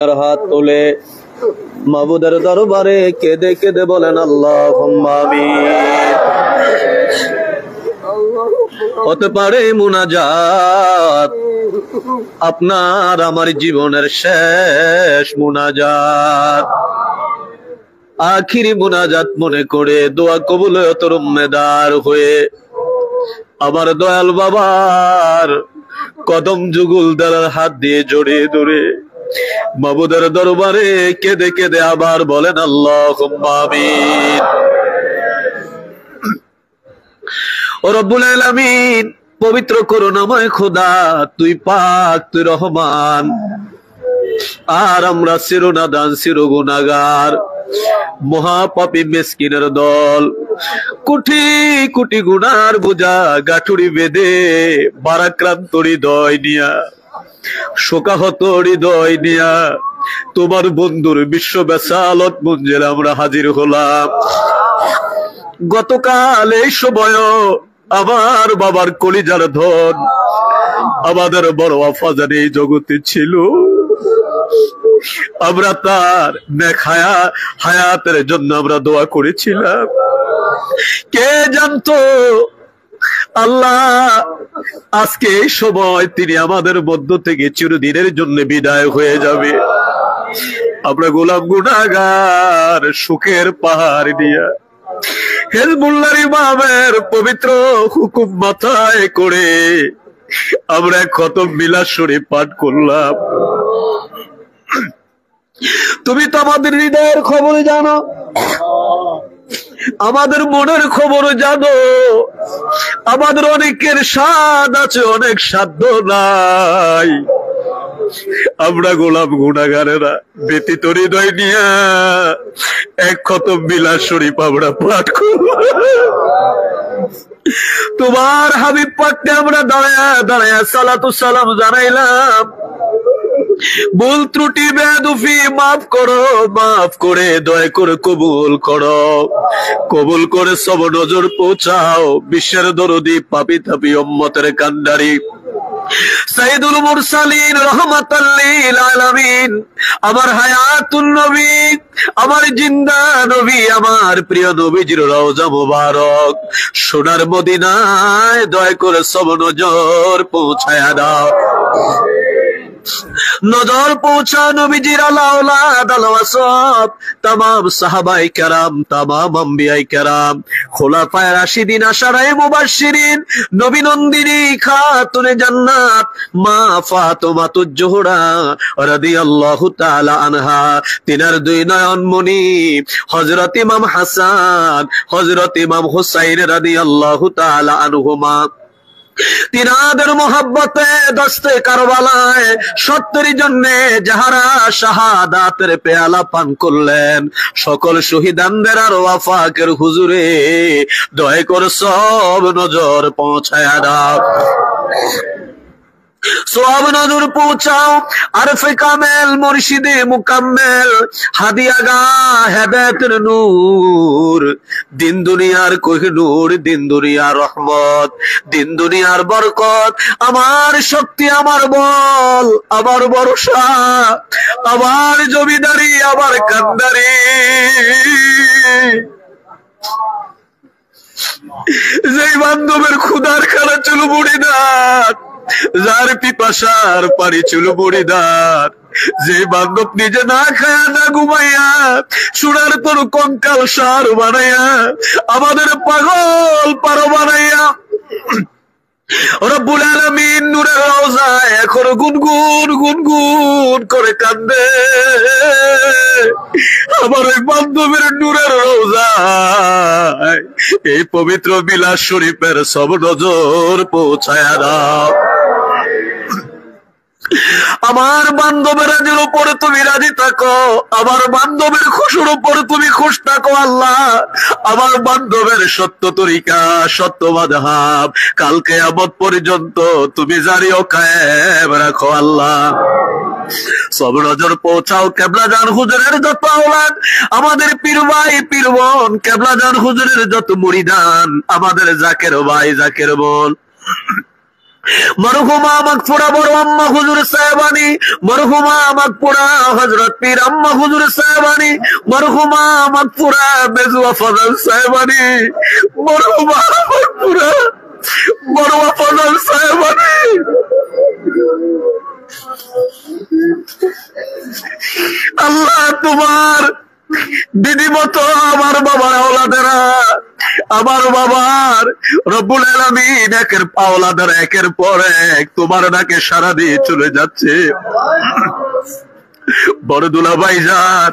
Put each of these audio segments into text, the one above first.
হাত তুলে মাবুদের দরবারে কেঁদে কেঁদে বলেন আল্লাহুম্মা আমিন। হতে পারে মুনাজাত আপনার আমার জীবনের শেষ মুনাজাত, আখিরি মুনাজাত মনে করে দোয়া কবুল তোর উম্মেদার হয়ে আমার দয়াল বাবার কদম যুগল দ্বারার হাত দিয়ে জড়িয়ে ধরে মাবুদের দরবারে কেঁদে কেঁদে আবার বলেন আল্লাহুম্মা আমিন। ও রব্বুল আলামিন, পবিত্র করুণাময় খোদা, তুই পাক, তুই রহমান, আর আমরা চিরনাদান চির গুনাহগার মহাপাপী মিসকিনের দল। কোটি কোটি গুনার বোঝা গাঠুরি বেঁধে বারাক্রান্ত হৃদয় নিয়া, শোকাহত হৃদয় নিয়া তোমার বন্ধুর বিশ্ব বেসালত মঞ্জিলে আমরা হাজির হলাম। গতকাল এই সময় আমার বাবার কলিজার ধন আমাদের বড় আফাজান এই জগতে ছিল, আমরা তার নেক হায়াতের জন্য আমরা দোয়া করেছিলাম। কে জানতো আল্লাহ আজকে এই সময় তিনি আমাদের মধ্য থেকে চিরদিনের জন্য বিদায় হয়ে যাবে। আমরা গোলাম গুনাহগার সুখের পাহাড় দিয়া হেজবুল্লাহর ইমামের পবিত্র হুকুম মাথায় করে আমরা খতম মিলাদ শরীফ পাঠ করলাম। তুমি তো আমাদের হৃদয়ের খবর জানো, আমাদের মনের খবর জানো। আমাদের অনেকের স্বাদ আছে, অনেক সাধ্য নাই। আমরা গোলাম গুনাহগারেরা ব্যতীত হৃদয় নিয়া এক খতম মিলাদ শরীফ আমরা পাঠ করব। তোমার হাবিব পাককে আমরা দাঁড়ায়া দাঁড়ায়া সালাতু সালাম জানাইলাম। ভুল ত্রুটি বেদুফি মাফ করো, মাফ করে দয়া করে কবুল করো, কবুল করে সব নজর পৌঁছাও বিশ্বের দরদি পাপি তাপি উম্মতের কান্ডারি সাইয়্যিদুল মুরসালিন রাহমাতাল লিল আলামিন, আমার হায়াতুন নবী, আমার জিন্দা নবী, আমার প্রিয় নবীজির রওজা মুবারক সোনার মদিনায় দয়া করে সব নজর পৌঁছায়া দাও। নজর পৌঁছা নবীজির আওলাদ আল-ওয়াসাব, তামাম সাহাবায়ে কেরাম, তামাম আম্বিয়ায়ে কেরাম, খোলাফায়ে রাশিদিন, আশারায়ে মুবাশশিরিন, নবী নন্দিনী খাতুনে জান্নাত মা ফাতিমাতুজ জোহরা রাদিয়াল্লাহু তাআলা আনহা, তিনার দুই নয়নমণি হযরত ইমাম হাসান, হযরত ইমাম হুসাইন রাদিয়াল্লাহু তাআলা আনহুমা, তিনাদের মোহাব্বতে দস্তে কারবালায় 70 জন্যে যাহারা শাহাদাতের পেয়ালা পান করলেন, সকল শহীদানদের আর ওয়াফাকের হুজুরে দয়া করে সব নজর পৌঁছায়া দাও। সব নজর পৌঁছাও আরফে কামেল মুর্শিদে মুকাম্মেল হাদিয়াগা হেদায়েতের নূর, দিন দুনিয়ার কোহিনূর, দিন দুনিয়ার রহমত, দিন দুনিয়ার বরকত, আমার শক্তি, আমার বল, আমার ভরসা, আমার জমিদারি, আমার কান্দারি, যেই বান্ধবের ক্ষুধার খানা চুল বুড়িদার, যার পিপাসার পানি চুল বুড়িদার, যে বান্ধব নিজে না খায়া না ঘুমাইয়া সোনার তোর কঙ্কাল সার বানাইয়া আমাদের পাগল পারো বানাইয়া রব্বুল আলামিন নূরের রওজায় এখন গুনগুন গুনগুন করে কান্দে। আমার ওই বান্ধবের নূরের রওজায় এই পবিত্র মিলাদ শরীফের সব নজর পৌঁছায়া দাও। আমার বান্ধবের রাজের উপরে তুমি রাজি থাকো, আমার বান্ধবের খুশির উপরে তুমি খুশ থাকো আল্লাহ। আমার বান্ধবের সত্য তরিকা, সত্য মাযহাব কাল কিয়ামত পর্যন্ত তুমি জারি ও কায়েম রাখো আল্লাহ। সব নজর পৌঁছাও কেবলাজান হুজুরের যত আওলাদ, আমাদের পীর ভাই পীর বোন, কেবলাজান হুজুরের যত মুরিদান, আমাদের জাকের ভাই জাকের বোন, মরহুমা মাগফুরা বড় আম্মা হুজুর সাহেবানী, মরহুমা মাগফুরা হযরত পীর আম্মা হুজুর সাহেবানী, মরহুমা মাগফুরা মেজুয়া ফজল সাহেবানী, মরহুমা মাগফুরা বড়ুয়া ফজল সাহেবানী। আল্লাহ তোমার দিদি মতো আমার বাবার আওলাদেরা, আমার বাবার রব্বুল আলামিন একের আওলাদের একের পর এক তোমার ডাকে সাড়া দিয়ে চলে যাচ্ছে। বড় দুলাভাই জান,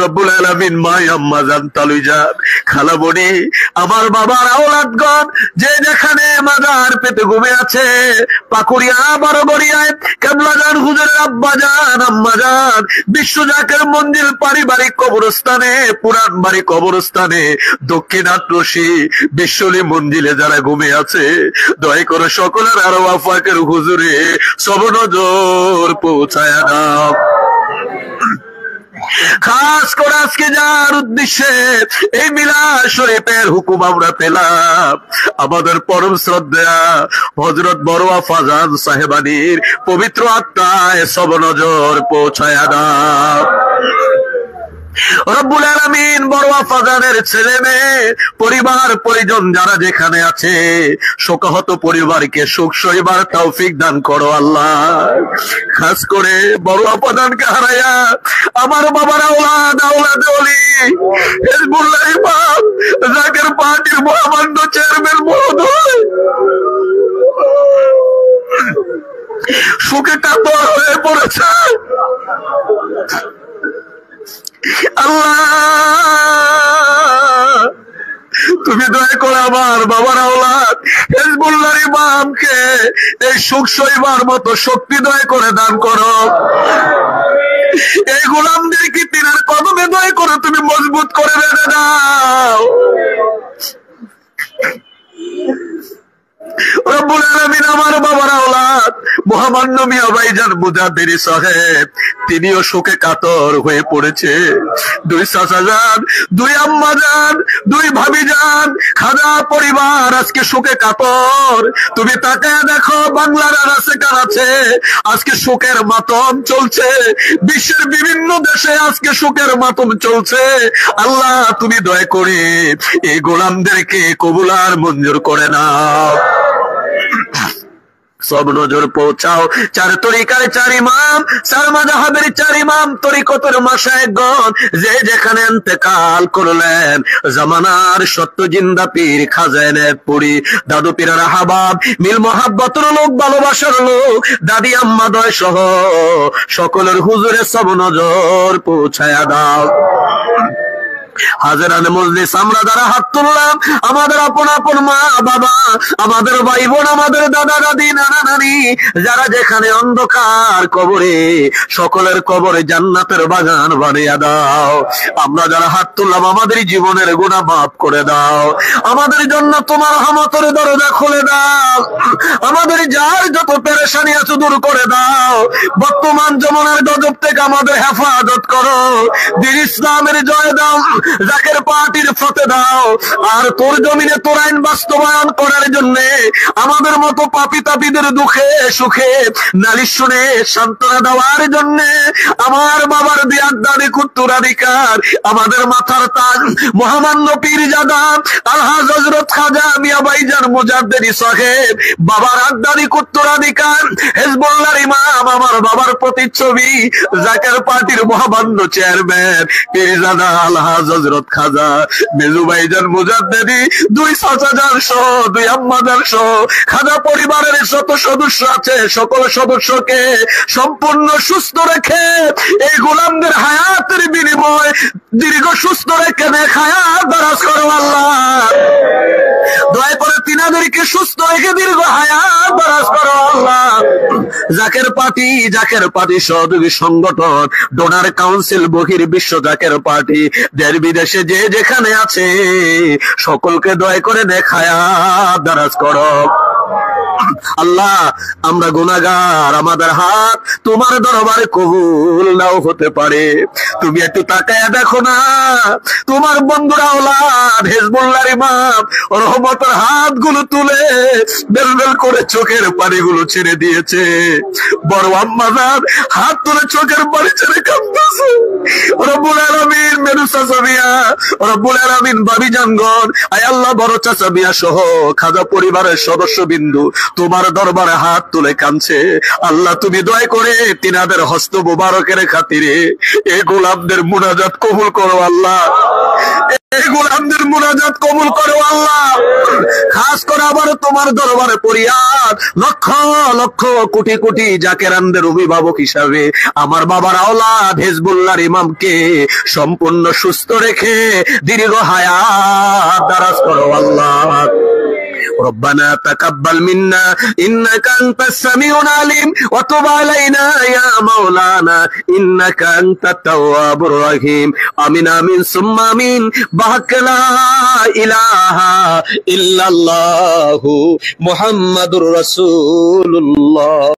রব্বুল আলামিন মাই আম্মা জান, তালুই জান, খালামণি, আমার বাবার আওলাদগণ যে যেখানে মাজার পেতে ঘুমে আছে, পাকুড়িয়া বারোগড়িয়ায় কেবলা জান হুজুরের আব্বা জান আম্মা জান, বিশ্বজাকের মন্দির পারিবারিক কবরস্থানে, পুরান বাড়ি কবরস্থানে, দক্ষিণাত্রসী বিশ্বলি মন্দিরে যারা ঘুমে আছে, দয়া করে সকলের আরো আফাকের হুজুরে সব নজর পৌঁছায় দাও। খাস করে আজকে যার উদ্দেশ্যে এই মিলাদ শরীফের হুকুম আমরা পেলাম, আমাদের পরম শ্রদ্ধা হযরত বড়ুয়া ফাজান সাহেবানীর পবিত্র আত্মায় সব নজর পৌঁছায়া দাও। রব্বুল আলামিন বড়ুয়া ফাজানের ছেলে মেয়ে পরিবার পরিজন যারা যেখানে আছে, শোকাহত পরিবারকে সুখ সইবার তৌফিক দান করো আল্লাহ। খাস করে বড়ুয়া ফাজানকে হারাইয়া আমার বাবার আওলাদ, আওলাদে ওলি হিজবুল্লাহ ইমাম জাকের পার্টির মহামান্য চেয়ারম্যান মহোদয় সুখে কাতর হয়ে পড়েছে। আল্লাহ তুমি দয়া করে আমার বাবার আওলাদ হিজবুল্লাহ ইমামকে এই সুখ সইবার মতো শক্তি দয়া করে দান করো। এই গোলামদেরকে তিনার কদমে দয়া করে তুমি মজবুত করে বেঁধে দাও। রব্বুল আলামিন আমার বাবার আওলাদ মহামান্য মিয়া ভাইজান মুজাদ্দিদি সাহেব, তিনিও শোকে কাতর হয়ে পড়েছে। দুই চাচা যান, দুই আম্মা যান, দুই ভাবি যান, খাজা পরিবার আজকে শোকে কাতর। তুমি তাকে দেখো, বাংলার আনাচে কানাচে আজকে শোকের মাতম চলছে, বিশ্বের বিভিন্ন দেশে আজকে শোকের মাতম চলছে। আল্লাহ তুমি দয়া করে এই গোলামদেরকে কবুলার মঞ্জুর করে নাও, সব নজর পৌঁছাও। চার তরিকার চার ইমাম, চার মাযহাবের চার ইমাম, তরিকতের মাশায়েখগণ যে যেখানে ইন্তেকাল করলেন, জামানার সত্য জিন্দা পীর খাজা এনায়েতপুরী, দাদু পীরের আহবাব, মিল মহাব্বতের লোক, ভালোবাসার লোক, দাদি আম্মা দয় সহ সকলের হুজুরে সব নজর পৌঁছায়া দাও। হাজারান মজলিস আমরা যারা হাত তুললাম, আমাদের আপন আপন মা বাবা, আমাদের ভাই বোন, আমাদের দাদা দাদি, নানা নানি, যারা যেখানে অন্ধকার কবরে, সকলের কবরে জান্নাতের বাগান বানিয়ে দাও। আমরা যারা হাত তুললাম আমাদের জীবনের গুনাহ মাফ করে দাও, আমাদের জন্য তোমার রহমতের দরজা খুলে দাও, আমাদের যার যত পেরেশানি আছে দূর করে দাও। বর্তমান জমানার গজব থেকে আমাদের হেফাজত করো, দ্বীন ইসলামের জয় দাও, জাকের পার্টির ফতে দাও, আর তোর জমিনে তোর আইন বাস্তবায়ন করার জন্য আমাদের মতো পাপী তাপীদের দুঃখে সুখে নালিশ শুনে সান্ত্বনা দেওয়ার জন্য আমার বাবার দিয়াদারি কুত্তুরাধিকার, আমাদের মাথার তাজ মহামান্য পীরজাদা আলহাজ হযরত খাজা মিয়া ভাইজান মুজাদ্দিদি সাহেব, বাবার আদারি কুত্তুরাধিকার হিজবুল্লাহর ইমাম, আমার বাবার প্রতিচ্ছবি জাকের পার্টির মহামান্য চেয়ারম্যান পীরজাদা আলহাজ হযরত খাজা মেজু ভাইজান মুজাদ্দিদি, দুই চাচা যান সহ, দুই আম্মা যান সহ খাজা পরিবারের যত সদস্য আছে সকল সদস্যকে সম্পূর্ণ সুস্থ রেখে এই গোলামদের হায়াতের বিনিময় দীর্ঘ সুস্থ রেখে হায়াত দারাজ করো আল্লাহ। দয়া করে তিনাদেরকে সুস্থ রেখে দীর্ঘ হায়াত দারাজ করো আল্লাহ। জাকের পার্টি সহযোগী সংগঠন, ডোনার কাউন্সিল, বহির বিশ্ব জাকের পার্টি, দেশ বিদেশে যে যেখানে আছে সকলকে দয়া করে হায়াত দারাজ করো। আল্লাহ আমরা গুনাহগার, আমাদের হাত তোমার দরবারে কবুল নাও হতে পারে। তুমি একটু তাকায়া দেখো না, তোমার বন্ধুরা ওলাদ হিজবুল্লাহর ইমাম রহমতের হাতগুলো তুলে বেলবেল করে চোখের পানিগুলো ছেড়ে দিয়েছে। বড় আম্মাজান হাত তুলে চোখের পানি ছেড়ে কাঁদতেছে। রব্বুল আলামিন মেরু চাচা মিয়া, রব্বুল আলামিন বাবি জানগণ, আয় আল্লাহ বড় চাচা মিয়া সহ খাজা পরিবারের সদস্য বিন্দু তোমার দরবারে হাত তুলে কাঁদছে। আল্লাহ তুমি দয়া করে তিনাদের হস্ত মুবারকের খাতিরে এই গোলামদের মুনাজাত কবুল করো আল্লাহ, এই গোলামদের মুনাজাত কবুল করো আল্লাহ। খাস করে আবার তোমার দরবারে পরিয়াদ লক্ষ লক্ষ কোটি কোটি জাকেরানদের অভিভাবক হিসাবে আমার বাবার আওলাদ হিজবুল্লাহর ইমামকে সম্পূর্ণ সুস্থ রেখে দীর্ঘ হায়াত দারাজ করো আল্লাহ। ربنا تقبل منا إنك أنت السميع العليم وتب علينا يا مولانا إنك أنت التواب الرحيم آمين آمين ثم آمين بحق لا إله إلا الله محمد رسول الله.